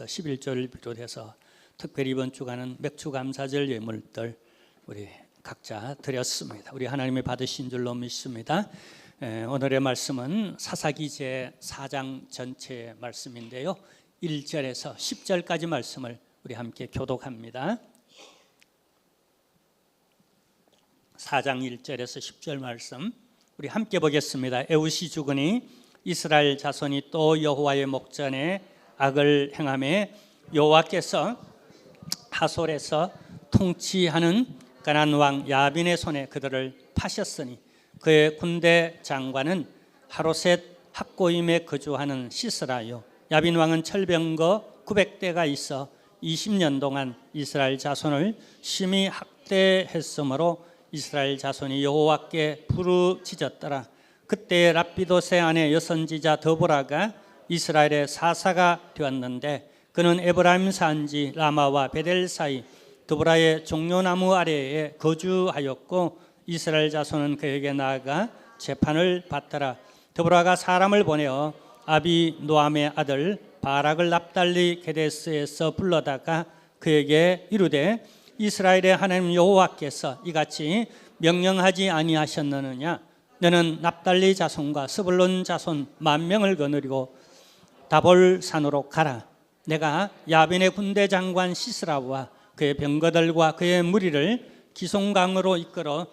11조를 비롯해서 특별히 이번 주간은 맥주감사절 예물들 우리 각자 드렸습니다. 우리 하나님이 받으신 줄로 믿습니다. 오늘의 말씀은 사사기 제 4장 전체의 말씀인데요, 1절에서 10절까지 말씀을 우리 함께 교독합니다. 4장 1절에서 10절 말씀 우리 함께 보겠습니다. 에웃이 죽으니 이스라엘 자손이 또 여호와의 목전에 악을 행하며 여호와께서 하솔에서 통치하는 가나안 왕 야빈의 손에 그들을 파셨으니 그의 군대 장관은 하로셋 학고임에 거주하는 시스라요. 야빈 왕은 철병거 900대가 있어 20년 동안 이스라엘 자손을 심히 학대했으므로 이스라엘 자손이 여호와께 부르짖었더라. 그때 랍비도세 아내 여선지자 드보라가 이스라엘의 사사가 되었는데 그는 에브라임 산지 라마와 베델 사이 드보라의 종려나무 아래에 거주하였고 이스라엘 자손은 그에게 나아가 재판을 받더라. 드보라가 사람을 보내어 아비노암의 아들 바락을 납달리 게데스에서 불러다가 그에게 이르되 이스라엘의 하나님 여호와께서 이같이 명령하지 아니하셨느냐? 너는 납달리 자손과 스불론 자손 10,000명을 거느리고 다볼산으로 가라. 내가 야빈의 군대 장관 시스라와 그의 병거들과 그의 무리를 기송강으로 이끌어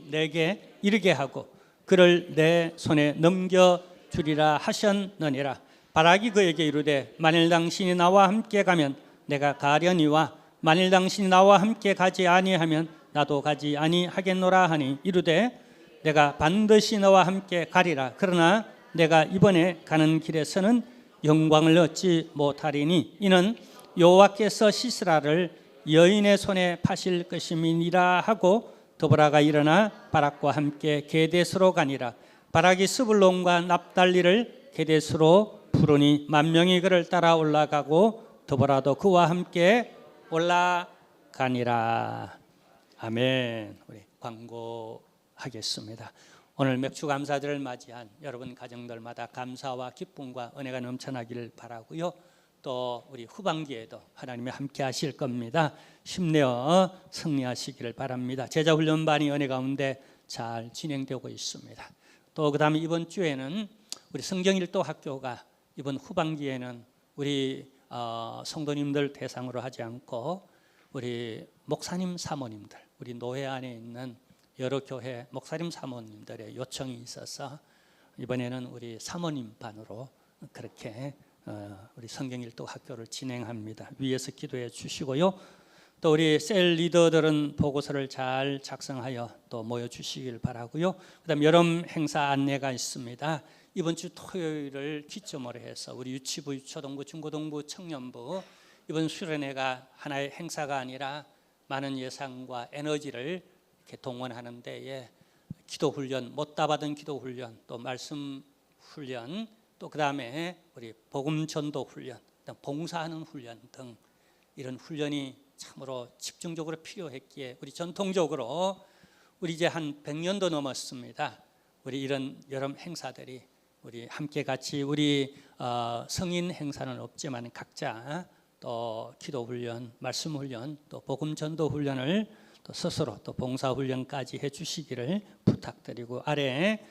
내게 이르게 하고 그를 내 손에 넘겨주리라 하셨느니라. 바락이 그에게 이르되 만일 당신이 나와 함께 가면 내가 가려니와 만일 당신이 나와 함께 가지 아니하면 나도 가지 아니하겠노라 하니 이르되 내가 반드시 너와 함께 가리라. 그러나 내가 이번에 가는 길에서는 영광을 얻지 못하리니 이는 여호와께서 시스라를 여인의 손에 파실 것임이니라 하고 드보라가 일어나 바락과 함께 게데스로 가니라. 바락이 스불론과 납달리를 게데스로 부르니 10,000명이 그를 따라 올라가고 드보라도 그와 함께 올라가니라. 아멘. 우리 광고하겠습니다. 오늘 맥주감사절을 맞이한 여러분 가정들마다 감사와 기쁨과 은혜가 넘쳐나기를 바라고요. 또 우리 후반기에도 하나님이 함께 하실 겁니다. 힘내어 승리하시기를 바랍니다. 제자훈련반이 은혜 가운데 잘 진행되고 있습니다. 또 그 다음에 이번 주에는 우리 성경일도학교가 이번 후반기에는 우리 성도님들 대상으로 하지 않고 우리 목사님 사모님들, 우리 노회 안에 있는 여러 교회 목사님 사모님들의 요청이 있어서 이번에는 우리 사모님 반으로 그렇게 우리 성경일도 학교를 진행합니다. 위에서 기도해 주시고요. 또 우리 셀 리더들은 보고서를 잘 작성하여 또 모여주시길 바라고요. 그다음 여름 행사 안내가 있습니다. 이번 주 토요일을 기점으로 해서 우리 유치부, 유초등부, 중고등부, 청년부 이번 수련회가 하나의 행사가 아니라 많은 예산과 에너지를 이렇게 동원하는 데에 기도훈련, 못다 받은 기도훈련, 또 말씀훈련, 또 그 다음에 우리 복음전도훈련, 봉사하는 훈련 등 이런 훈련이 참으로 집중적으로 필요했기에 우리 전통적으로 우리 이제 한 100년도 넘었습니다. 우리 이런 여름 행사들이 우리 함께 같이 우리 성인 행사는 없지만 각자 또 기도훈련, 말씀훈련, 또 복음전도훈련을 또 스스로 또 봉사훈련까지 해주시기를 부탁드리고 아래에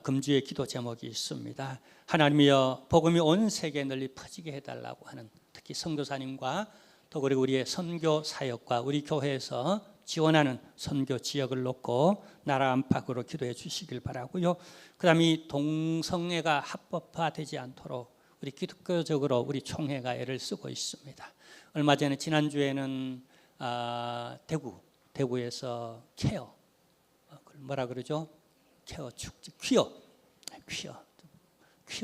금주의 기도 제목이 있습니다. 하나님이여 복음이 온 세계에 널리 퍼지게 해달라고 하는 특히 선교사님과 또 그리고 우리의 선교 사역과 우리 교회에서 지원하는 선교 지역을 놓고 나라 안팎으로 기도해 주시길 바라고요. 그 다음에 이 동성애가 합법화되지 않도록 우리 기독교적으로 우리 총회가 애를 쓰고 있습니다. 얼마 전에 지난주에는 대구에서 케어 뭐라 그러죠? 케어 축제, 퀴어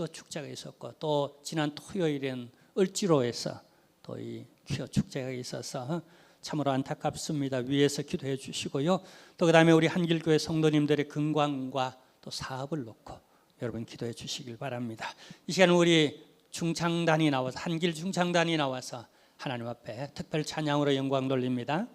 축제가 있었고 또 지난 토요일엔 을지로에서 또 이 퀴어 축제가 있어서 참으로 안타깝습니다. 위에서 기도해 주시고요. 또 그 다음에 우리 한길교회 성도님들의 건강과 또 사업을 놓고 여러분 기도해 주시길 바랍니다. 이 시간은 우리 중창단이 나와서 한길 중창단이 나와서 하나님 앞에 특별 찬양으로 영광 돌립니다.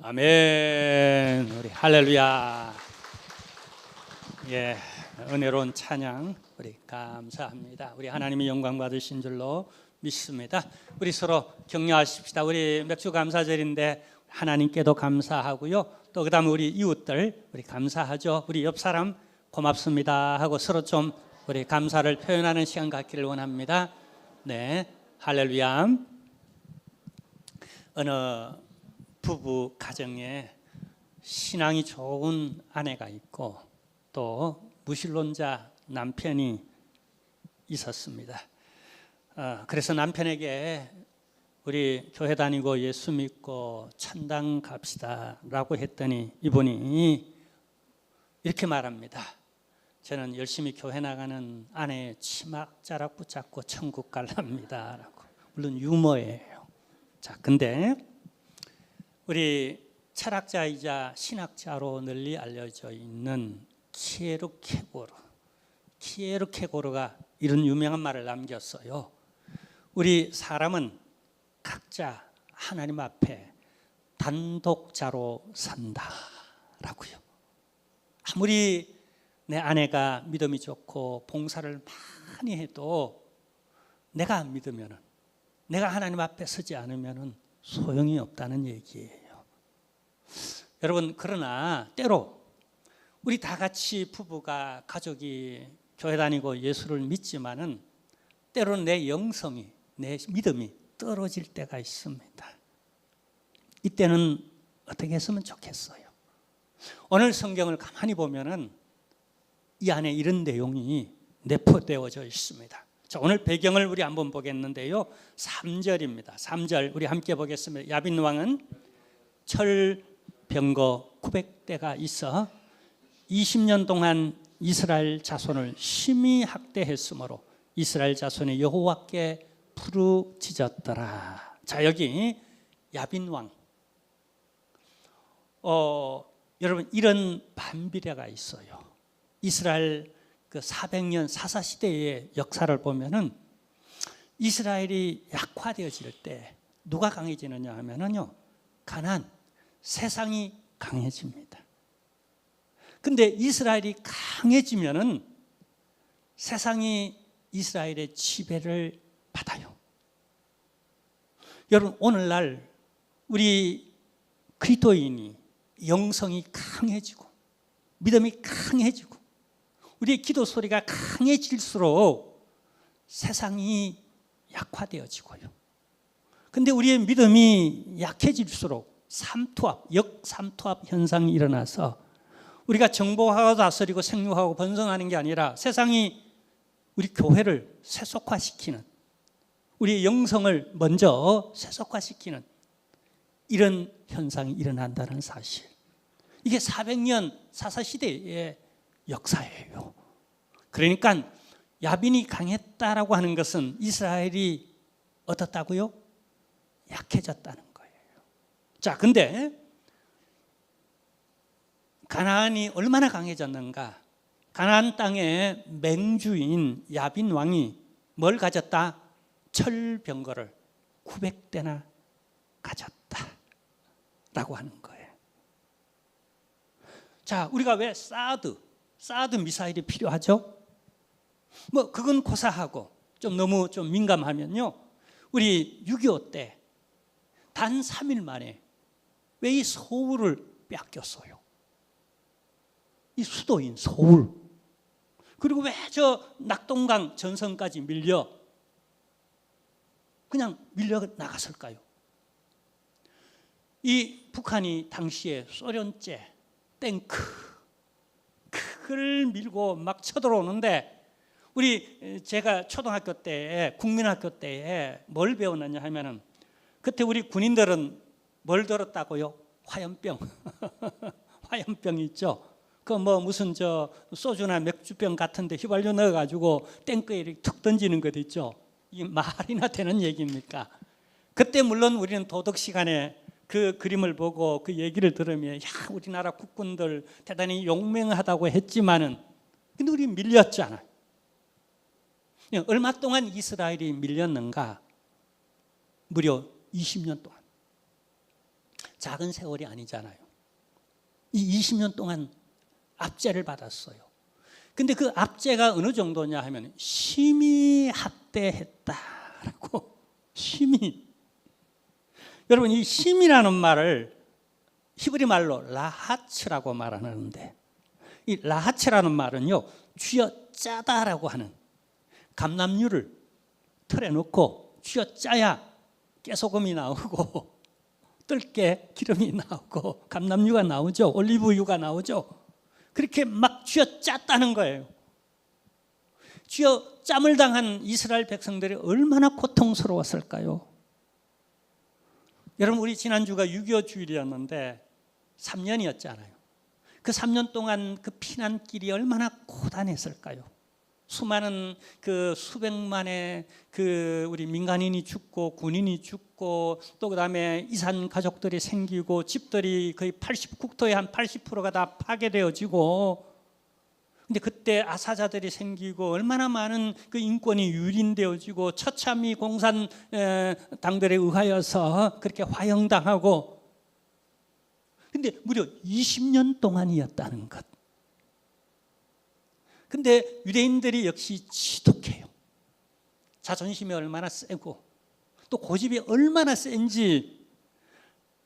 아멘. 우리 할렐루야. 예, 은혜로운 찬양 우리 감사합니다. 우리 하나님의 영광 받으신 줄로 믿습니다. 우리 서로 격려하십시다. 우리 맥주 감사절인데 하나님께도 감사하고요. 또 그다음에 우리 이웃들 우리 감사하죠. 우리 옆 사람 고맙습니다 하고 서로 좀 우리 감사를 표현하는 시간 갖기를 원합니다. 네, 할렐루야. 어느 부부 가정에 신앙이 좋은 아내가 있고 또 무신론자 남편이 있었습니다. 그래서 남편에게 우리 교회 다니고 예수 믿고 천당 갑시다 라고 했더니 이분이 이렇게 말합니다. 저는 열심히 교회 나가는 아내의 치맛자락 붙잡고 천국 갈랍니다 라고. 물론 유머예요. 자, 근데 우리 철학자이자 신학자로 널리 알려져 있는 키에르케고르가 이런 유명한 말을 남겼어요. 우리 사람은 각자 하나님 앞에 단독자로 산다라고요. 아무리 내 아내가 믿음이 좋고 봉사를 많이 해도 내가 안 믿으면은, 내가 하나님 앞에 서지 않으면은 소용이 없다는 얘기예요. 여러분, 그러나 때로 우리 다 같이 부부가 가족이 교회 다니고 예수를 믿지만은 때로는 내 영성이, 내 믿음이 떨어질 때가 있습니다. 이때는 어떻게 했으면 좋겠어요? 오늘 성경을 가만히 보면은 이 안에 이런 내용이 내포되어져 있습니다. 자, 오늘 배경을 우리 한번 보겠는데요. 3절입니다. 3절 우리 함께 보겠습니다. 야빈 왕은 철병거 900대가 있어 20년 동안 이스라엘 자손을 심히 학대했으므로 이스라엘 자손이 여호와께 부르짖었더라. 자, 여기 야빈 왕. 여러분, 이런 반비례가 있어요. 이스라엘 그 400년 사사시대의 역사를 보면은 이스라엘이 약화되어질 때 누가 강해지느냐 하면은요, 가나안, 세상이 강해집니다. 근데 이스라엘이 강해지면은 세상이 이스라엘의 지배를 받아요. 여러분, 오늘날 우리 그리스도인이 영성이 강해지고 믿음이 강해지고 우리의 기도 소리가 강해질수록 세상이 약화되어지고요. 근데 우리의 믿음이 약해질수록 역삼투압 현상이 일어나서 우리가 정복하고 다스리고 생육하고 번성하는 게 아니라 세상이 우리 교회를 세속화시키는, 우리의 영성을 먼저 세속화시키는 이런 현상이 일어난다는 사실. 이게 400년 사사시대의 역사예요. 그러니까 야빈이 강했다라고 하는 것은 이스라엘이 어떻다고요? 약해졌다는 거예요. 자, 근데 가나안이 얼마나 강해졌는가? 가나안 땅의 맹주인 야빈 왕이 뭘 가졌다? 철병거를 900대나 가졌다라고 하는 거예요. 자, 우리가 왜 사드 미사일이 필요하죠? 뭐 그건 고사하고 좀 너무 좀 민감하면요, 우리 6.25 때 단 3일 만에 왜 이 서울을 뺏겼어요? 이 수도인 서울. 그리고 왜 저 낙동강 전선까지 그냥 밀려 나갔을까요? 이 북한이 당시에 소련제 탱크 그걸 밀고 막 쳐들어오는데 제가 초등학교 때 국민학교 때에 뭘 배웠느냐 하면은 그때 우리 군인들은 뭘 들었다고요? 화염병. 화염병 있죠. 그 뭐 무슨 저 소주나 맥주병 같은데 휘발유 넣어가지고 탱크에 이렇게 툭 던지는 것 있죠. 이게 말이나 되는 얘기입니까? 그때 물론 우리는 도덕 시간에 그 그림을 보고 그 얘기를 들으면 야, 우리나라 국군들 대단히 용맹하다고 했지만은 근데 우리 밀렸잖아요. 얼마 동안 이스라엘이 밀렸는가? 무려 20년 동안. 작은 세월이 아니잖아요. 이 20년 동안 압제를 받았어요. 근데 그 압제가 어느 정도냐 하면 심히 학대했다라고. 심히. 여러분, 이 심이라는 말을 히브리 말로 라하츠라고 말하는데, 이 라하츠라는 말은요, 쥐어 짜다라고 하는, 감람류를 틀에 넣고 쥐어 짜야 깨소금이 나오고 뜰게 기름이 나오고 감람유가 나오죠. 올리브유가 나오죠. 그렇게 막 쥐어 짰다는 거예요. 쥐어 짬을 당한 이스라엘 백성들이 얼마나 고통스러웠을까요? 여러분, 우리 지난주가 6.25 주일이었는데 3년이었잖아요. 그 3년 동안 그 피난길이 얼마나 고단했을까요? 수많은 그 수백만의 그 우리 민간인이 죽고 군인이 죽고 또 그다음에 이산 가족들이 생기고 집들이 거의 국토의 한 80%가 다 파괴되어지고, 근데 그때 아사자들이 생기고 얼마나 많은 그 인권이 유린되어지고 처참히 공산당들에 의하여서 그렇게 화형당하고, 근데 무려 20년 동안이었다는 것. 근데 유대인들이 역시 지독해요. 자존심이 얼마나 세고 또 고집이 얼마나 센지,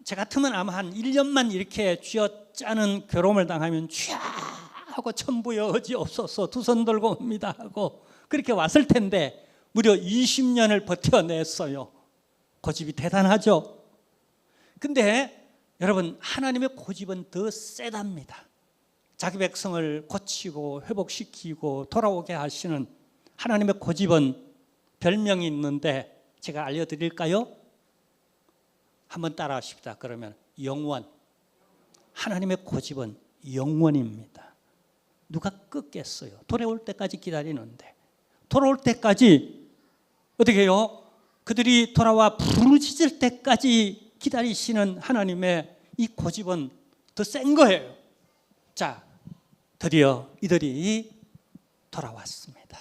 저 같으면 아마 한 1년만 이렇게 쥐어짜는 괴로움을 당하면 쥐야 하고 천부여 어지없소서 두 손 들고 옵니다 하고 그렇게 왔을 텐데 무려 20년을 버텨냈어요. 고집이 대단하죠. 근데 여러분, 하나님의 고집은 더 세답니다. 자기 백성을 고치고 회복시키고 돌아오게 하시는 하나님의 고집은 별명이 있는데 제가 알려드릴까요? 한번 따라하십시다. 그러면 영원. 하나님의 고집은 영원입니다. 누가 끄겠어요? 돌아올 때까지 기다리는데, 돌아올 때까지 어떻게 해요? 그들이 돌아와 부르짖을 때까지 기다리시는 하나님의 이 고집은 더 센 거예요. 자, 드디어 이들이 돌아왔습니다.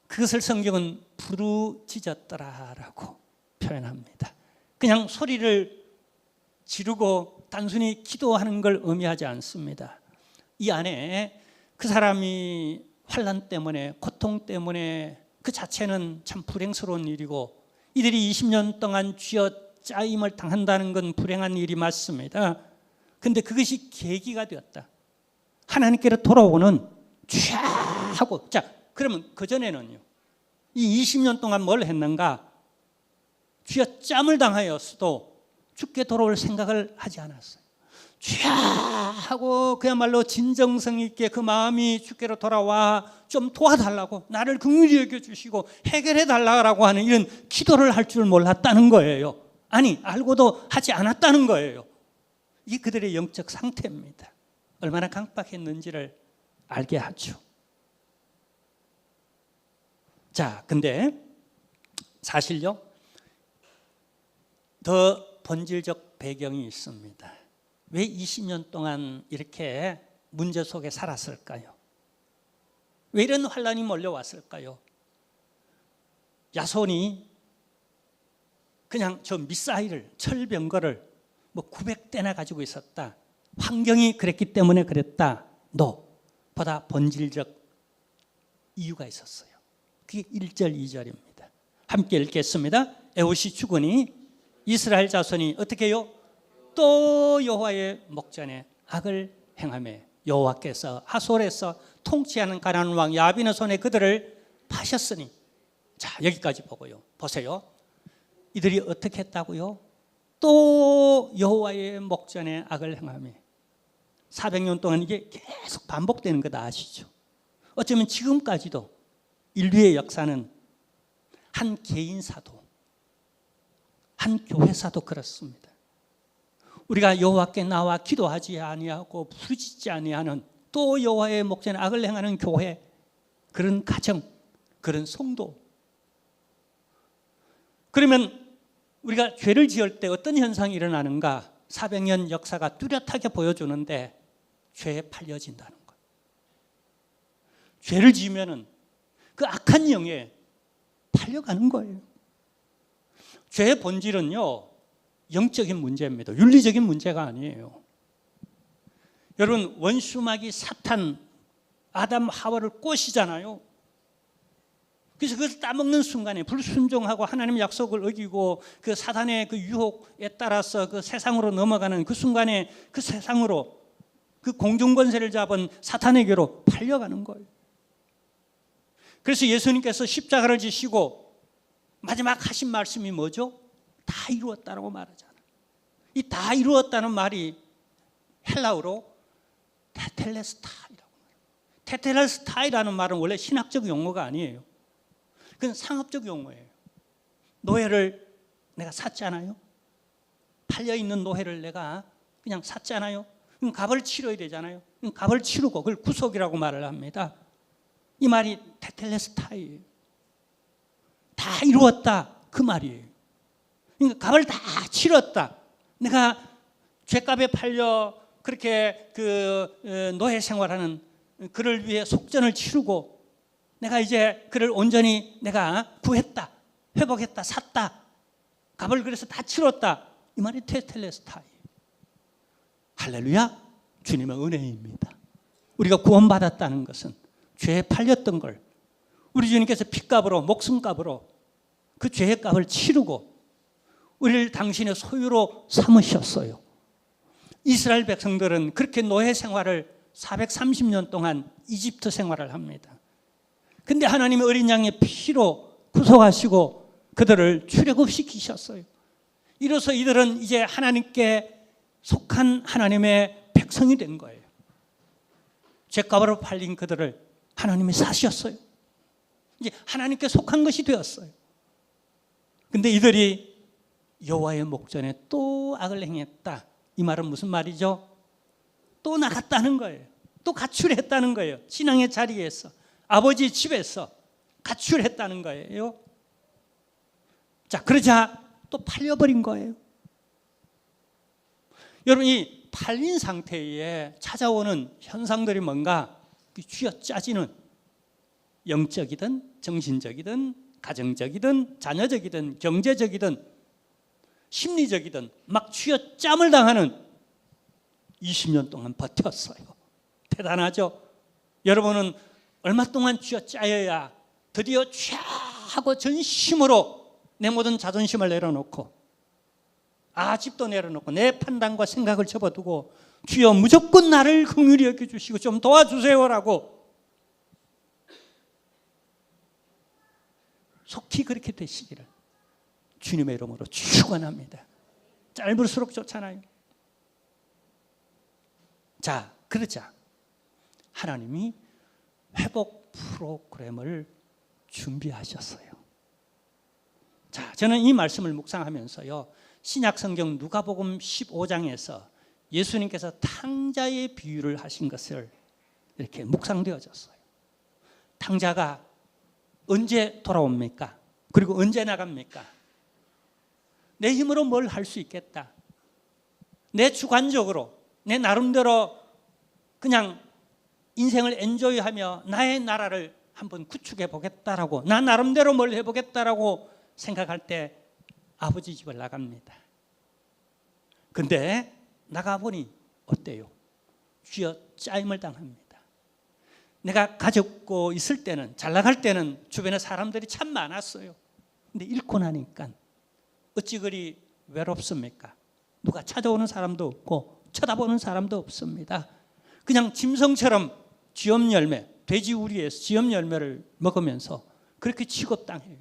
그것을 성경은 부르짖었더라라고 표현합니다. 그냥 소리를 지르고 단순히 기도하는 걸 의미하지 않습니다. 이 안에 그 사람이 환난 때문에, 고통 때문에 그 자체는 참 불행스러운 일이고, 이들이 20년 동안 쥐어짜임을 당한다는 건 불행한 일이 맞습니다. 그런데 그것이 계기가 되었다. 하나님께로 돌아오는 쥐야 하고. 자, 그러면 그전에는요, 이 20년 동안 뭘 했는가? 쥐어짬을 당하였어도 주께 돌아올 생각을 하지 않았어요. 쥐야 하고 그야말로 진정성 있게 그 마음이 주께로 돌아와 좀 도와달라고, 나를 긍휼히 여겨주시고 해결해 달라고 하는 이런 기도를 할 줄 몰랐다는 거예요. 아니, 알고도 하지 않았다는 거예요. 이게 그들의 영적 상태입니다. 얼마나 강박했는지를 알게 하죠. 자, 근데 사실요, 더 본질적 배경이 있습니다. 왜 20년 동안 이렇게 문제 속에 살았을까요? 왜 이런 환란이 몰려왔을까요? 야손이 그냥 저 미사일을, 철병거를 뭐 900대나 가지고 있었다. 환경이 그랬기 때문에 그랬다. 보다 본질적 이유가 있었어요. 그게 1절, 2절입니다. 함께 읽겠습니다. 에웃이 죽으니 이스라엘 자손이 어떻게 해요? 또 여호와의 목전에 악을 행하며 여호와께서 하솔에서 통치하는 가나안 왕 야빈의 손에 그들을 파셨으니. 자, 여기까지 보고요. 보세요. 이들이 어떻게 했다고요? 또 여호와의 목전에 악을 행하며. 400년 동안 이게 계속 반복되는 거 다 아시죠? 어쩌면 지금까지도 인류의 역사는 한 개인 사도, 한 교회 사도 그렇습니다. 우리가 여호와께 나와 기도하지 아니하고 부르짖지 아니하는, 또 여호와의 목전에 악을 행하는 교회, 그런 가정, 그런 성도. 그러면 우리가 죄를 지을 때 어떤 현상이 일어나는가? 400년 역사가 뚜렷하게 보여주는데 죄에 팔려진다는 것. 죄를 지으면은 그 악한 영에 팔려가는 거예요. 죄의 본질은요, 영적인 문제입니다. 윤리적인 문제가 아니에요. 여러분, 원수마귀 사탄, 아담 하와를 꼬시잖아요. 그래서 그것을 따먹는 순간에 불순종하고 하나님의 약속을 어기고 그 사단의 그 유혹에 따라서 그 세상으로 넘어가는 그 순간에 그 세상으로 그 공중권세를 잡은 사탄에게로 팔려가는 거예요. 그래서 예수님께서 십자가를 지시고 마지막 하신 말씀이 뭐죠? 다 이루었다라고 말하잖아요. 이 다 이루었다는 말이 헬라어로 테텔레스타이라고 말해요. 테텔레스타이라는 말은 원래 신학적 용어가 아니에요. 그건 상업적 용어예요. 노예를 내가 샀잖아요. 팔려있는 노예를 내가 그냥 샀잖아요. 그럼 값을 치러야 되잖아요. 그럼 값을 치르고 그걸 구속이라고 말을 합니다. 이 말이 테텔레스타이예요. 다 이루었다 그 말이에요. 그러니까 값을 다 치렀다. 내가 죗값에 팔려 그렇게 그 노예 생활하는 그를 위해 속전을 치르고 내가 이제 그를 온전히 내가 구했다, 회복했다, 샀다, 값을 그래서 다 치렀다. 이 말이 테텔레스타이. 할렐루야, 주님의 은혜입니다. 우리가 구원받았다는 것은 죄에 팔렸던 걸 우리 주님께서 핏값으로 목숨값으로 그 죄의 값을 치르고 우리를 당신의 소유로 삼으셨어요. 이스라엘 백성들은 그렇게 노예 생활을 430년 동안 이집트 생활을 합니다. 근데 하나님의 어린 양의 피로 구속하시고 그들을 출애굽시키셨어요. 이로써 이들은 이제 하나님께 속한 하나님의 백성이 된 거예요. 죗값으로 팔린 그들을 하나님이 사셨어요. 이제 하나님께 속한 것이 되었어요. 근데 이들이 여호와의 목전에 또 악을 행했다. 이 말은 무슨 말이죠? 또 나갔다는 거예요. 또 가출했다는 거예요. 신앙의 자리에서, 아버지 집에서 가출했다는 거예요. 자, 그러자 또 팔려버린 거예요. 여러분, 이 팔린 상태에 찾아오는 현상들이 뭔가 쥐어짜지는, 영적이든 정신적이든 가정적이든 자녀적이든 경제적이든 심리적이든 막 쥐어짬을 당하는 20년 동안 버텼어요. 대단하죠? 여러분은 얼마 동안 쥐어짜여야 드디어 쫙 하고 전심으로 내 모든 자존심을 내려놓고 집도 내려놓고 내 판단과 생각을 접어두고 주여 무조건 나를 긍휼히 여겨주시고 좀 도와주세요라고 속히 그렇게 되시기를 주님의 이름으로 축원합니다. 짧을수록 좋잖아요. 자, 그러자 하나님이 회복 프로그램을 준비하셨어요. 자, 저는 이 말씀을 묵상하면서요, 신약 성경 누가복음 15장에서 예수님께서 탕자의 비유를 하신 것을 이렇게 묵상되어졌어요. 탕자가 언제 돌아옵니까? 그리고 언제 나갑니까? 내 힘으로 뭘 할 수 있겠다. 내 주관적으로, 내 나름대로 그냥 인생을 엔조이하며 나의 나라를 한번 구축해 보겠다라고, 나 나름대로 뭘 해보겠다라고 생각할 때 아버지 집을 나갑니다. 근데 나가보니 어때요? 쥐어짜임을 당합니다. 내가 가졌고 있을 때는, 잘 나갈 때는 주변에 사람들이 참 많았어요. 근데 잃고 나니까 어찌 그리 외롭습니까? 누가 찾아오는 사람도 없고 쳐다보는 사람도 없습니다. 그냥 짐승처럼 쥐엄 열매, 돼지 우리에서 쥐엄 열매를 먹으면서 그렇게 취급당해요.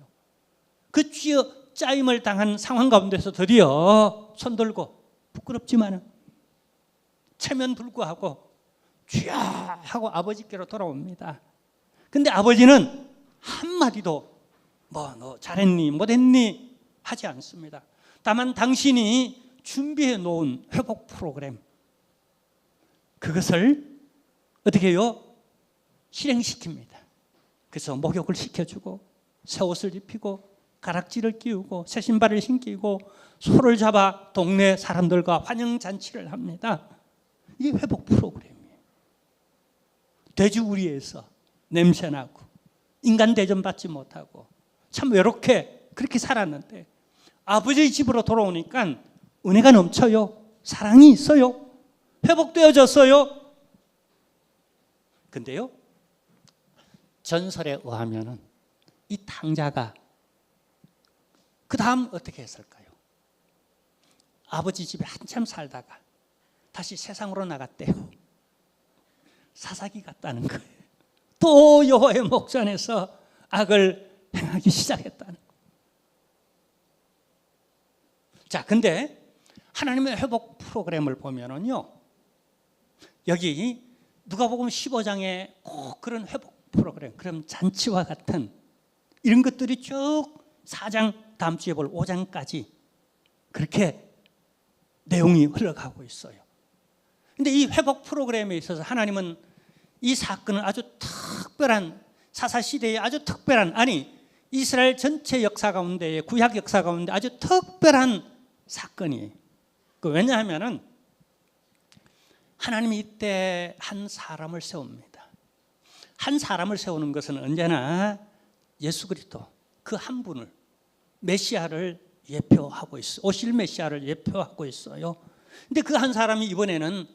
그 쥐어짜임을 당한 상황 가운데서 드디어 손들고, 부끄럽지만은 체면 불구하고 쥐야 하고 아버지께로 돌아옵니다. 근데 아버지는 한마디도 너 잘했니 못했니 하지 않습니다. 다만 당신이 준비해 놓은 회복 프로그램, 그것을 어떻게 해요? 실행시킵니다. 그래서 목욕을 시켜주고 새 옷을 입히고 가락지를 끼우고 새 신발을 신기고 소를 잡아 동네 사람들과 환영잔치를 합니다. 이게 회복 프로그램이에요. 돼지우리에서 냄새나고 인간 대접받지 못하고 참 외롭게 그렇게 살았는데 아버지 집으로 돌아오니까 은혜가 넘쳐요. 사랑이 있어요. 회복되어졌어요. 근데요, 전설에 의하면은 이 탕자가 그 다음 어떻게 했을까요? 아버지 집에 한참 살다가 다시 세상으로 나갔대요. 사사기 같다는 거예요. 또 여호와의 목전에서 악을 행하기 시작했다는 거예요. 자, 근데 하나님의 회복 프로그램을 보면은요, 여기 누가복음 15장에 꼭 그런 회복 프로그램, 그런 잔치와 같은 이런 것들이 쭉 4장, 다음 주에 볼 5장까지 그렇게 내용이 흘러가고 있어요. 근데 이 회복 프로그램에 있어서 하나님은 이 사건을 아주 특별한, 사사시대의 아주 특별한, 아니 이스라엘 전체 역사 가운데, 구약 역사 가운데 아주 특별한 사건이에요. 왜냐하면 하나님이 이때 한 사람을 세웁니다. 한 사람을 세우는 것은 언제나 예수 그리스도 그 한 분을, 메시아를 예표하고 있어요. 오실 메시아를 예표하고 있어요. 근데 그 한 사람이 이번에는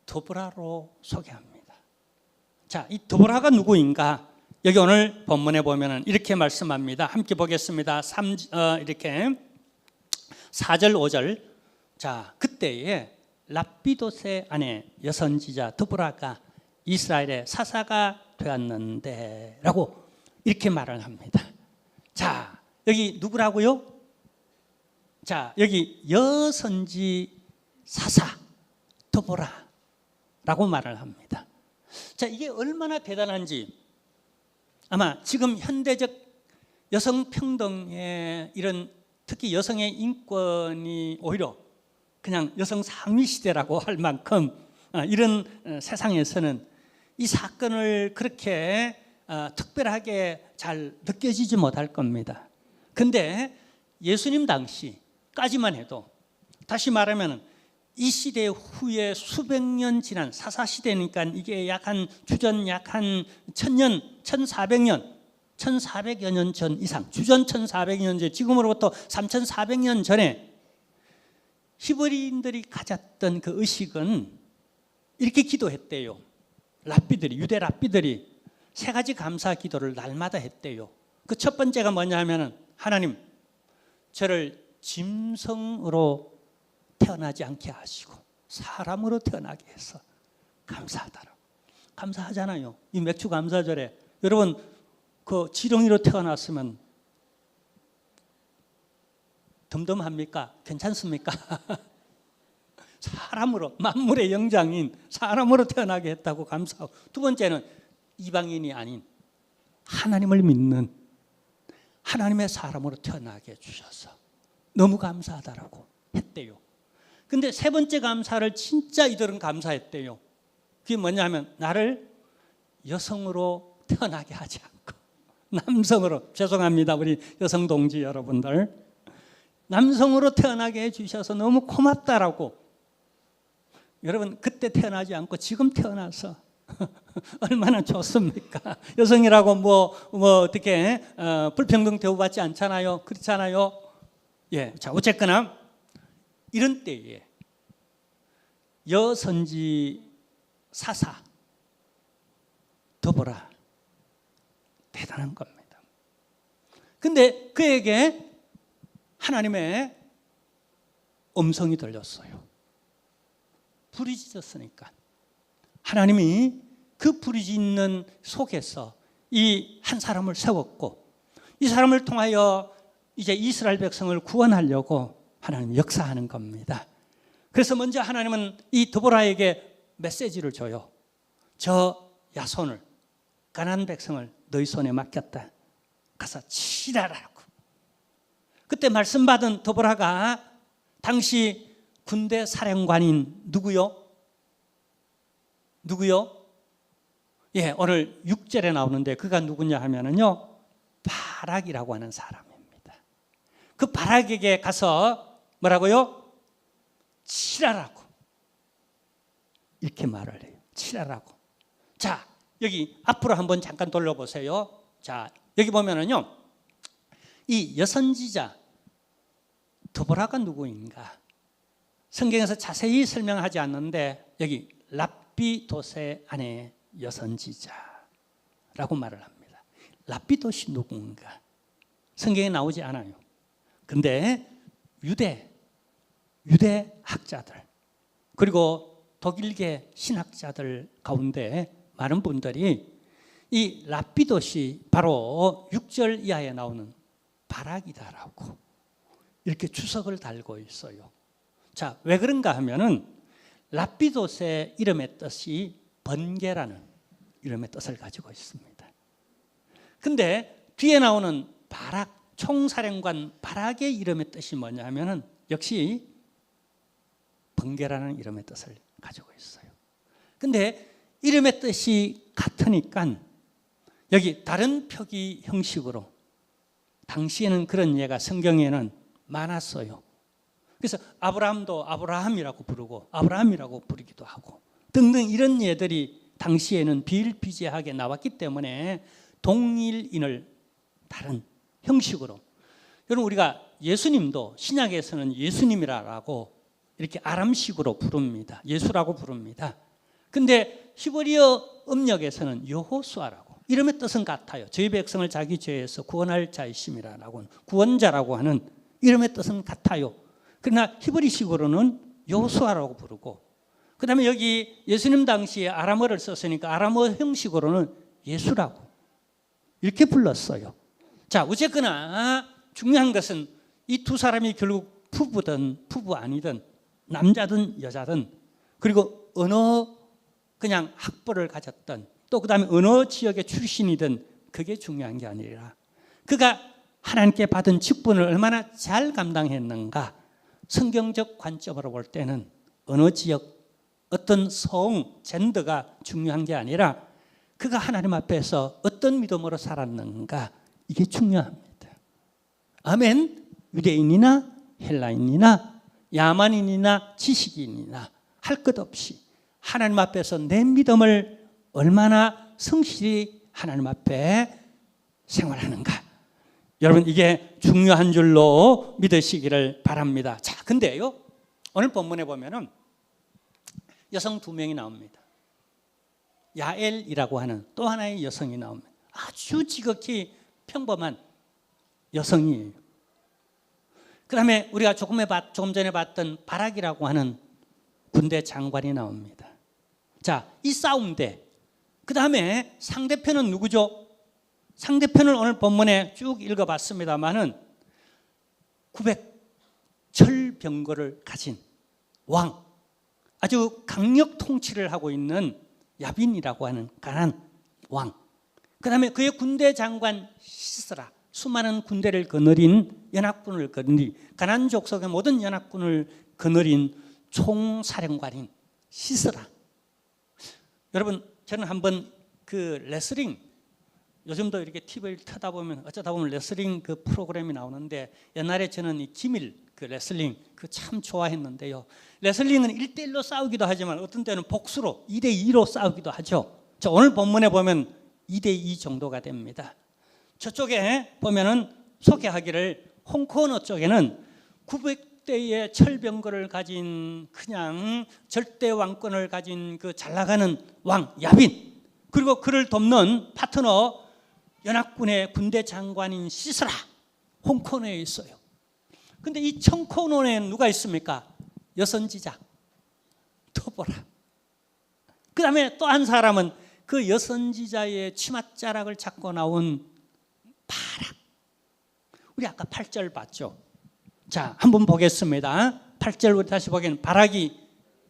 드보라로 소개합니다. 자, 이 드보라가 누구인가? 여기 오늘 본문에 보면은 이렇게 말씀합니다. 함께 보겠습니다. 이렇게 4절 5절. 자, 그때에 랍비돗의 아내 여선지자 드보라가 이스라엘의 사사가 되었는데 라고 이렇게 말을 합니다. 자, 여기 누구라고요? 자, 여기 여선지 사사 드보라라고 말을 합니다. 자, 이게 얼마나 대단한지, 아마 지금 현대적 여성 평등의 이런, 특히 여성의 인권이 오히려 그냥 여성 상위 시대라고 할 만큼 이런 세상에서는 이 사건을 그렇게 특별하게 잘 느껴지지 못할 겁니다. 근데 예수님 당시까지만 해도, 다시 말하면 이 시대 후에 수백 년 지난 사사시대니까 이게 약 한 주전 약 한 1000년, 1400년, 1400여 년 전 이상, 주전 1400년 전, 지금으로부터 3400년 전에 히브리인들이 가졌던 그 의식은 이렇게 기도했대요. 랍비들이, 유대 랍비들이 세 가지 감사 기도를 날마다 했대요. 그 첫 번째가 뭐냐 하면은, 하나님, 저를 짐승으로 태어나지 않게 하시고 사람으로 태어나게 해서 감사하다라고. 감사하잖아요. 이 맥주 감사절에 여러분 그 지렁이로 태어났으면 덤덤합니까? 괜찮습니까? 사람으로, 만물의 영장인 사람으로 태어나게 했다고 감사하고, 두 번째는 이방인이 아닌 하나님을 믿는 하나님의 사람으로 태어나게 해주셔서 너무 감사하다라고 했대요. 근데 세 번째 감사를 진짜 이들은 감사했대요. 그게 뭐냐 하면, 나를 여성으로 태어나게 하지 않고 남성으로, 죄송합니다 우리 여성 동지 여러분들, 남성으로 태어나게 해주셔서 너무 고맙다라고. 여러분, 그때 태어나지 않고 지금 태어나서 얼마나 좋습니까? 여성이라고 뭐 어떻게 불평등 대우받지 않잖아요. 그렇잖아요. 예, 자, 어쨌거나 이런 때에 여선지 사사 드보라, 대단한 겁니다. 근데 그에게 하나님의 음성이 들렸어요. 부르짖었으니까 하나님이 그 부르짖는 속에서 이 한 사람을 세웠고, 이 사람을 통하여 이제 이스라엘 백성을 구원하려고 하나님 역사하는 겁니다. 그래서 먼저 하나님은 이 드보라에게 메시지를 줘요. 저 야손을, 가나안 백성을 너희 손에 맡겼다. 가서 치라라고. 그때 말씀받은 드보라가 당시 군대 사령관인 누구요? 예, 오늘 6절에 나오는데 그가 누구냐 하면은요, 바락이라고 하는 사람입니다. 그 바락에게 가서 뭐라고요? 치라라고. 이렇게 말을 해요. 치라라고. 자, 여기 앞으로 한번 잠깐 돌려보세요. 자, 여기 보면은요, 이 여선지자 드보라가 누구인가? 성경에서 자세히 설명하지 않는데 여기 랍비도세 아내 여선지자라고 말을 합니다. 랍비도시 누군가 성경에 나오지 않아요. 근데 유대 학자들 그리고 독일계 신학자들 가운데 많은 분들이 이 랍비도시 바로 6절 이하에 나오는 바락이다라고 이렇게 주석을 달고 있어요. 자, 왜 그런가 하면은 랍비도스의 이름의 뜻이 번개라는 이름의 뜻을 가지고 있습니다. 근데 뒤에 나오는 바락, 총사령관 바락의 이름의 뜻이 뭐냐 하면은 역시 번개라는 이름의 뜻을 가지고 있어요. 근데 이름의 뜻이 같으니까 여기 다른 표기 형식으로 당시에는 그런 예가 성경에는 많았어요. 그래서 아브라함도 아브라함이라고 부르고 아브라함이라고 부르기도 하고 등등 이런 예들이 당시에는 비일비재하게 나왔기 때문에 동일인을 다른 형식으로 여러분 우리가 예수님도 신약에서는 예수님이라고 이렇게 아람식으로 부릅니다. 예수라고 부릅니다. 근데 히브리어 음력에서는 여호수아라고 이름의 뜻은 같아요. 저희 백성을 자기 죄에서 구원할 자이심이라고 구원자라고 하는 이름의 뜻은 같아요. 그러나 히브리식으로는 여호수아라고 부르고 그 다음에 여기 예수님 당시에 아람어를 썼으니까 아람어 형식으로는 예수라고 이렇게 불렀어요. 자, 어쨌거나 중요한 것은 이 두 사람이 결국 부부든 부부 아니든 남자든 여자든 그리고 어느 그냥 학벌을 가졌던 또 그 다음에 어느 지역의 출신이든 그게 중요한 게 아니라 그가 하나님께 받은 직분을 얼마나 잘 감당했는가 성경적 관점으로 볼 때는 어느 지역 어떤 성, 젠더가 중요한 게 아니라 그가 하나님 앞에서 어떤 믿음으로 살았는가 이게 중요합니다. 아멘. 유대인이나 헬라인이나 야만인이나 지식인이나 할 것 없이 하나님 앞에서 내 믿음을 얼마나 성실히 하나님 앞에 생활하는가 여러분 이게 중요한 줄로 믿으시기를 바랍니다. 자, 근데요 오늘 본문에 보면은 여성 두 명이 나옵니다. 야엘이라고 하는 또 하나의 여성이 나옵니다. 아주 지극히 평범한 여성이에요. 그 다음에 우리가 조금 전에 봤던 바락이라고 하는 군대 장관이 나옵니다. 자, 이 싸움대 그 다음에 상대편은 누구죠? 상대편을 오늘 본문에 쭉 읽어봤습니다마는 900철병거를 가진 왕 아주 강력 통치를 하고 있는 야빈이라고 하는 가난 왕 그 다음에 그의 군대 장관 시스라 수많은 군대를 거느린 연합군을 거느린 가난 족속의 모든 연합군을 거느린 총사령관인 시스라 여러분 저는 한번 그 레슬링 요즘도 이렇게 TV를 켜다 보면 어쩌다 보면 레슬링 그 프로그램이 나오는데 옛날에 저는 이 기밀 그 레슬링 그 참 좋아했는데요. 레슬링은 1대1로 싸우기도 하지만 어떤 때는 복수로 2대2로 싸우기도 하죠. 자, 오늘 본문에 보면 2대2 정도가 됩니다. 저쪽에 보면은 소개하기를 홍코너 쪽에는 900대의 철병거를 가진 그냥 절대 왕권을 가진 그 잘 나가는 왕 야빈 그리고 그를 돕는 파트너 연합군의 군대 장관인 시스라 홍코너에 있어요. 근데 이 청코너에는 누가 있습니까? 여선지자 토보라. 그 다음에 또 한 사람은 그 여선지자의 치맛자락을 잡고 나온 바락. 우리 아까 8절 봤죠? 자, 한번 보겠습니다. 8절 우리 다시 보기에는 바락이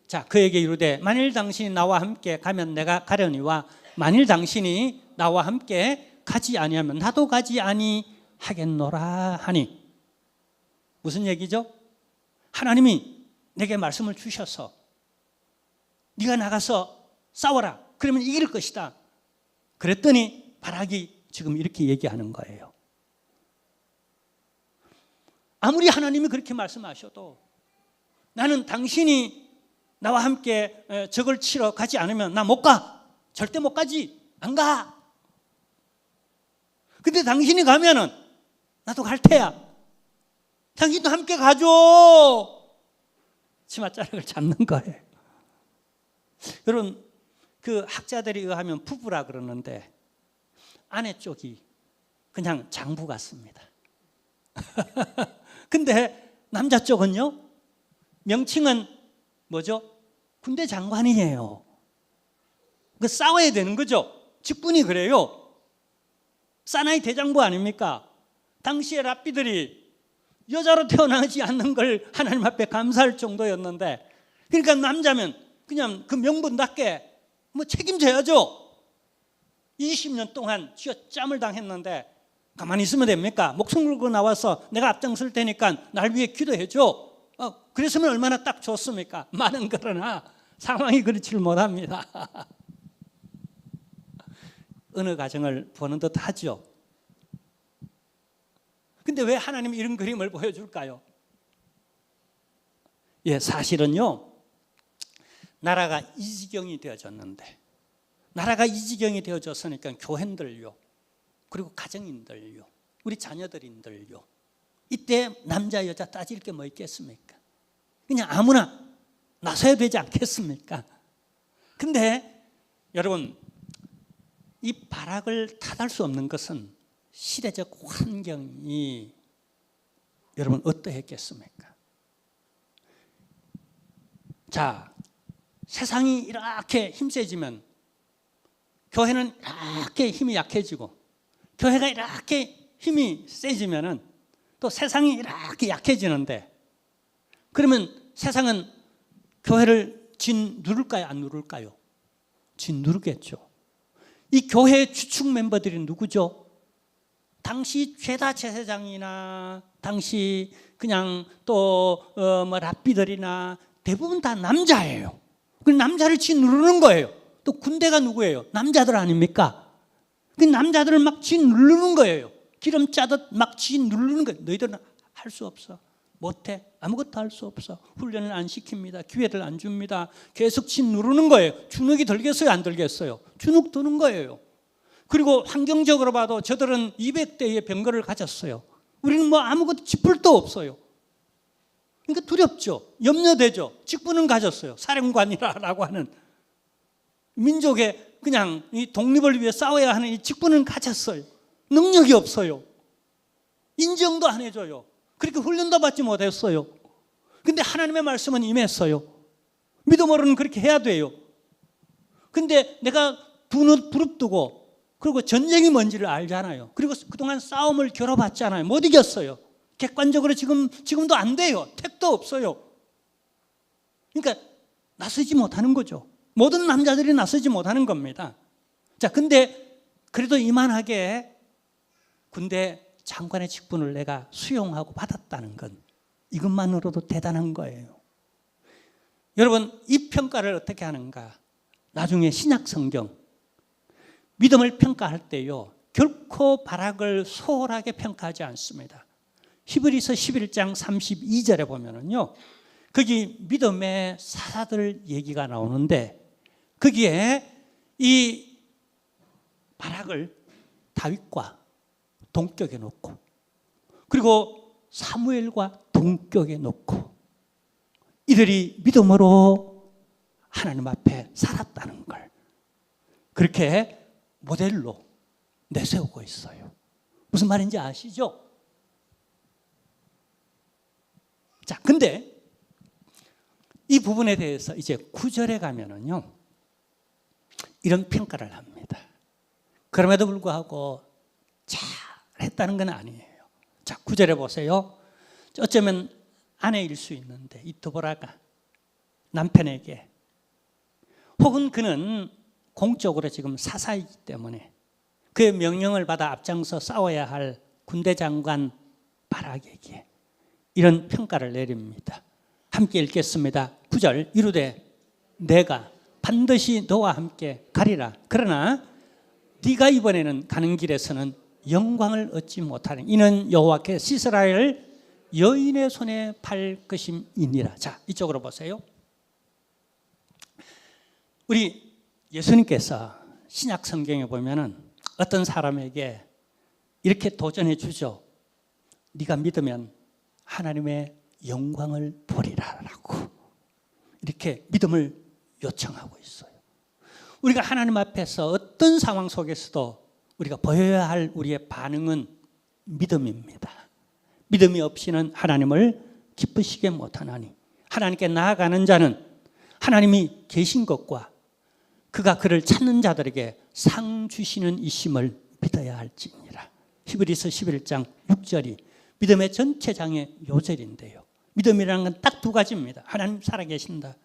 자 그에게 이르되 만일 당신이 나와 함께 가면 내가 가려니와 만일 당신이 나와 함께 가지 아니하면 나도 가지 아니하겠노라 하니 무슨 얘기죠? 하나님이 내게 말씀을 주셔서 네가 나가서 싸워라 그러면 이길 것이다 그랬더니 바락이 지금 이렇게 얘기하는 거예요. 아무리 하나님이 그렇게 말씀하셔도 나는 당신이 나와 함께 적을 치러 가지 않으면 나 못 가. 절대 못 가지. 안 가. 근데 당신이 가면은 나도 갈 테야. 당신도 함께 가줘. 치맛자락을 잡는 거예요. 여러분, 그 학자들이 의하면 부부라 그러는데 아내 쪽이 그냥 장부 같습니다. 근데 남자 쪽은요, 명칭은 뭐죠? 군대 장관이에요. 그 싸워야 되는 거죠. 직분이 그래요. 사나이 대장부 아닙니까? 당시에 랍비들이 여자로 태어나지 않는 걸 하나님 앞에 감사할 정도였는데, 그러니까 남자면 그냥 그 명분답게 뭐 책임져야죠. 20년 동안 쥐어짬을 당했는데 가만히 있으면 됩니까? 목숨 걸고 나와서 내가 앞장설 테니까 날 위해 기도해줘. 그랬으면 얼마나 딱 좋습니까? 많은 그러나 상황이 그렇지를 못합니다. 어느 가정을 보는 듯 하죠. 근데 왜 하나님이 이런 그림을 보여줄까요? 예, 사실은요, 나라가 이 지경이 되어졌는데, 나라가 이 지경이 되어졌으니까 교회들요, 그리고 가정인들요, 우리 자녀들인들요, 이때 남자 여자 따질 게 뭐 있겠습니까? 그냥 아무나 나서야 되지 않겠습니까? 근데 여러분, 이 발악을 탓할 수 없는 것은 시대적 환경이 여러분 어떠했겠습니까? 자, 세상이 이렇게 힘세지면 교회는 이렇게 힘이 약해지고, 교회가 이렇게 힘이 세지면은 또 세상이 이렇게 약해지는데, 그러면 세상은 교회를 짓누를까요? 안 누를까요? 짓누르겠죠. 이 교회의 주축 멤버들이 누구죠? 당시 죄다 제사장이나 당시 그냥 또 랍비들이나 대부분 다 남자예요. 그 남자를 짓누르는 거예요. 또 군대가 누구예요? 남자들 아닙니까? 그 남자들을 막 짓누르는 거예요. 기름 짜듯 막 짓누르는 거예요. 너희들은 할 수 없어. 못해. 아무것도 할 수 없어. 훈련을 안 시킵니다. 기회를 안 줍니다. 계속 짓누르는 거예요. 주눅이 들겠어요? 안 들겠어요? 주눅 드는 거예요. 그리고 환경적으로 봐도 저들은 200대의 병거를 가졌어요. 우리는 뭐 아무것도 짚을 도 없어요. 그러니까 두렵죠. 염려되죠. 직분은 가졌어요. 사령관이라고 하는 민족의 그냥 이 독립을 위해 싸워야 하는 이 직분은 가졌어요. 능력이 없어요. 인정도 안 해줘요. 그렇게 훈련도 받지 못했어요. 근데 하나님의 말씀은 임했어요. 믿음으로는 그렇게 해야 돼요. 근데 내가 두 눈 부릅뜨고, 그리고 전쟁이 뭔지를 알잖아요. 그리고 그동안 싸움을 겨뤄봤잖아요. 못 이겼어요. 객관적으로 지금도 안 돼요. 택도 없어요. 그러니까 나서지 못하는 거죠. 모든 남자들이 나서지 못하는 겁니다. 자, 근데 그래도 이만하게 군대 장관의 직분을 내가 수용하고 받았다는 건 이것만으로도 대단한 거예요. 여러분, 이 평가를 어떻게 하는가? 나중에 신약 성경 믿음을 평가할 때요, 결코 발악을 소홀하게 평가하지 않습니다. 히브리서 11장 32절에 보면은요, 거기 믿음의 사사들 얘기가 나오는데, 거기에 이 발악을 다윗과 동격에 놓고, 그리고 사무엘과 동격에 놓고, 이들이 믿음으로 하나님 앞에 살았다는 걸 그렇게 모델로 내세우고 있어요. 무슨 말인지 아시죠? 자, 근데 이 부분에 대해서 이제 9절에 가면은요, 이런 평가를 합니다. 그럼에도 불구하고 잘했다는 건 아니에요. 자, 9절에 보세요. 어쩌면 아내일 수 있는데 이 드보라가 남편에게, 혹은 그는 공적으로 지금 사사이기 때문에 그의 명령을 받아 앞장서 싸워야 할 군대 장관 바락에게 이런 평가를 내립니다. 함께 읽겠습니다. 9절, 이르되 내가 반드시 너와 함께 가리라. 그러나 네가 이번에는 가는 길에서는 영광을 얻지 못하는 이는 여호와께 시스라를 여인의 손에 팔 것임이니라. 자, 이쪽으로 보세요. 우리 예수님께서 신약 성경에 보면은 어떤 사람에게 이렇게 도전해 주죠. 네가 믿으면 하나님의 영광을 보리라라고. 이렇게 믿음을 요청하고 있어요. 우리가 하나님 앞에서 어떤 상황 속에서도 우리가 보여야 할 우리의 반응은 믿음입니다. 믿음이 없이는 하나님을 기쁘시게 못하나니 하나님께 나아가는 자는 하나님이 계신 것과 그가 그를 찾는 자들에게 상 주시는 이심을 믿어야 할지니라. 히브리서 11장 6절이 믿음의 전체장의 요절인데요. 믿음이라는 건 딱 두 가지입니다. 하나님 살아계신다.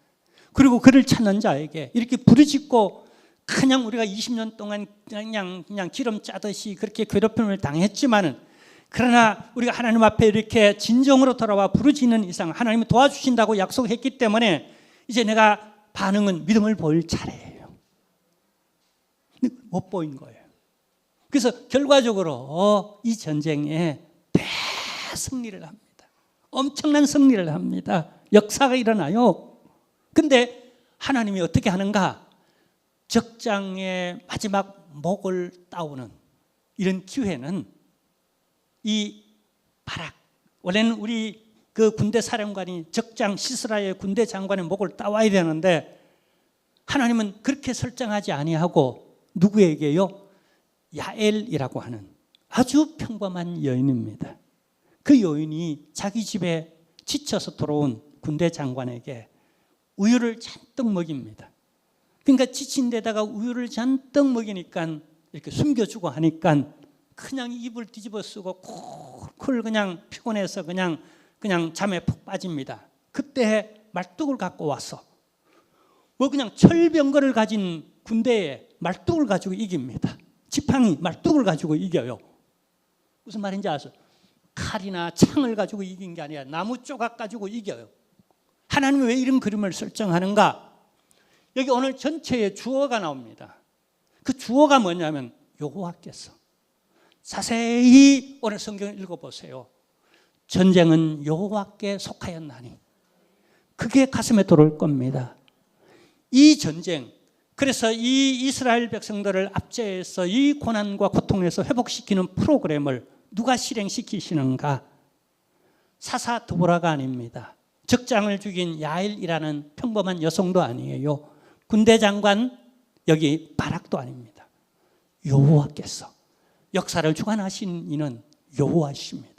그리고 그를 찾는 자에게 이렇게 부르짖고 그냥 우리가 20년 동안 그냥 기름 짜듯이 그렇게 괴롭힘을 당했지만은 그러나 우리가 하나님 앞에 이렇게 진정으로 돌아와 부르짖는 이상 하나님이 도와주신다고 약속했기 때문에 이제 내가 반응은 믿음을 보일 차례예요. 못 보인 거예요. 그래서 결과적으로 이 전쟁에 대승리를 합니다. 엄청난 승리를 합니다. 역사가 일어나요. 근데 하나님이 어떻게 하는가? 적장의 마지막 목을 따오는 이런 기회는 이 바락, 원래는 우리 그 군대 사령관이 적장 시스라의 군대 장관의 목을 따와야 되는데 하나님은 그렇게 설정하지 아니하고 누구에게요? 야엘이라고 하는 아주 평범한 여인입니다. 그 여인이 자기 집에 지쳐서 돌아온 군대 장관에게 우유를 잔뜩 먹입니다. 그러니까 지친 데다가 우유를 잔뜩 먹이니까 이렇게 숨겨주고 하니까 그냥 입을 뒤집어 쓰고 쿨쿨 그냥 피곤해서 그냥 잠에 푹 빠집니다. 그때 말뚝을 갖고 와서 뭐 그냥 철병거를 가진 군대에 말뚝을 가지고 이깁니다. 지팡이 말뚝을 가지고 이겨요. 무슨 말인지 아세요? 칼이나 창을 가지고 이긴 게 아니라 나무 조각 가지고 이겨요. 하나님이 왜 이런 그림을 설정하는가? 여기 오늘 전체에 주어가 나옵니다. 그 주어가 뭐냐면 여호와께서. 자세히 오늘 성경을 읽어보세요. 전쟁은 여호와께 속하였나니 그게 가슴에 들어올 겁니다. 이 전쟁, 그래서 이 이스라엘 백성들을 압제해서 이 고난과 고통에서 회복시키는 프로그램을 누가 실행시키시는가? 사사 드보라가 아닙니다. 적장을 죽인 야엘이라는 평범한 여성도 아니에요. 군대 장관 여기 바락도 아닙니다. 여호와께서 역사를 주관하신 이는 여호와이십니다.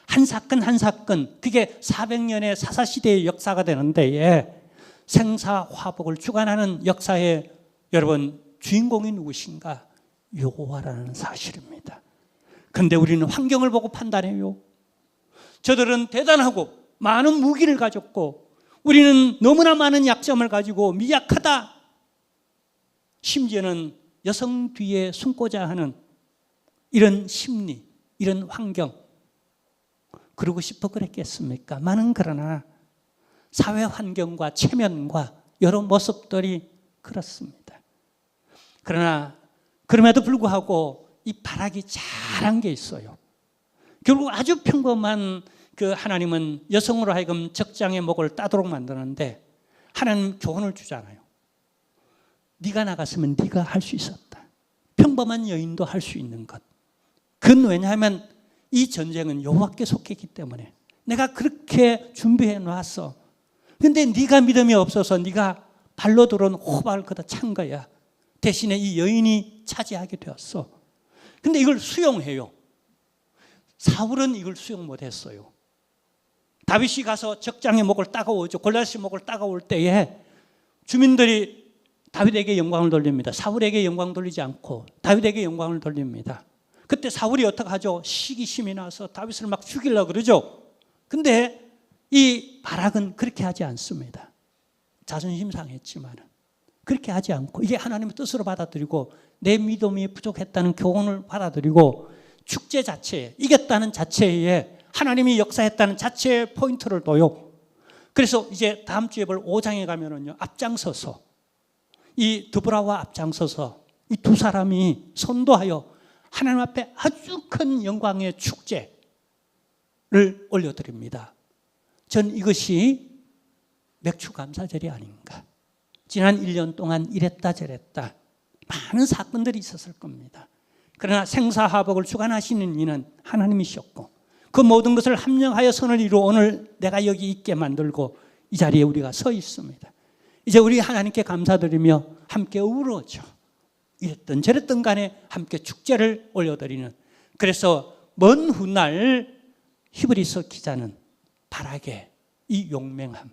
한 사건 한 사건, 그게 400년의 사사시대의 역사가 되는 데에 생사화복을 주관하는 역사의 여러분 주인공이 누구신가? 여호와라는 사실입니다. 그런데 우리는 환경을 보고 판단해요. 저들은 대단하고 많은 무기를 가졌고 우리는 너무나 많은 약점을 가지고 미약하다. 심지어는 여성 뒤에 숨고자 하는 이런 심리, 이런 환경. 그러고 싶어 그랬겠습니까? 많은 그러나 사회 환경과 체면과 여러 모습들이 그렇습니다. 그러나 그럼에도 불구하고 이 바락이 잘한 게 있어요. 결국 아주 평범한 그 하나님은 여성으로 하여금 적장의 목을 따도록 만드는데 하나님 교훈을 주잖아요. 네가 나갔으면 네가 할 수 있었다. 평범한 여인도 할 수 있는 것. 그건 왜냐하면 이 전쟁은 여호와께 속했기 때문에 내가 그렇게 준비해 놨어. 근데 네가 믿음이 없어서 네가 발로 들어온 호박을 그다 찬 거야. 대신에 이 여인이 차지하게 되었어. 근데 이걸 수용해요. 사울은 이걸 수용 못했어요. 다윗이 가서 적장의 목을 따가워오죠. 골리앗의 목을 따가올 때에 주민들이 다윗에게 영광을 돌립니다. 사울에게 영광 돌리지 않고 다윗에게 영광을 돌립니다. 그때 사울이 어떻게 하죠? 시기심이 나서 다윗을 막 죽이려고 그러죠. 근데 이 바락은 그렇게 하지 않습니다. 자존심 상했지만 그렇게 하지 않고 이게 하나님의 뜻으로 받아들이고 내 믿음이 부족했다는 교훈을 받아들이고 축제 자체에 이겼다는 자체에 하나님이 역사했다는 자체의 포인트를 둬요. 그래서 이제 다음 주에 볼 5장에 가면은요, 앞장서서 이 드보라와 앞장서서 이 두 사람이 선도하여 하나님 앞에 아주 큰 영광의 축제를 올려드립니다. 전 이것이 맥주 감사절이 아닌가. 지난 1년 동안 이랬다 저랬다 많은 사건들이 있었을 겁니다. 그러나 생사화복을 주관하시는 이는 하나님이셨고 그 모든 것을 합력하여 선을 이루어 오늘 내가 여기 있게 만들고 이 자리에 우리가 서 있습니다. 이제 우리 하나님께 감사드리며 함께 울어줘. 이랬던 저랬던 간에 함께 축제를 올려드리는, 그래서 먼 훗날 히브리서 기자는 바라게 이 용맹함,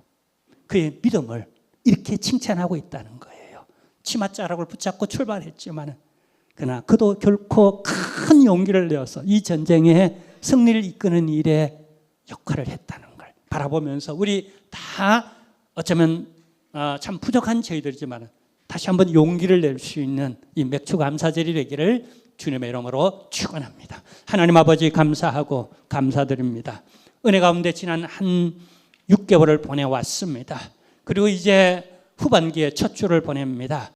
그의 믿음을 이렇게 칭찬하고 있다는 거예요. 치맛자락을 붙잡고 출발했지만 그러나 그도 결코 큰 용기를 내어서 이 전쟁에 승리를 이끄는 일에 역할을 했다는 걸 바라보면서 우리 다 어쩌면 참 부족한 저희들이지만 다시 한번 용기를 낼 수 있는 이 맥주 감사절이 되기를 주님의 이름으로 축원합니다. 하나님 아버지 감사하고 감사드립니다. 은혜 가운데 지난 한 6개월을 보내왔습니다. 그리고 이제 후반기에 첫 주를 보냅니다.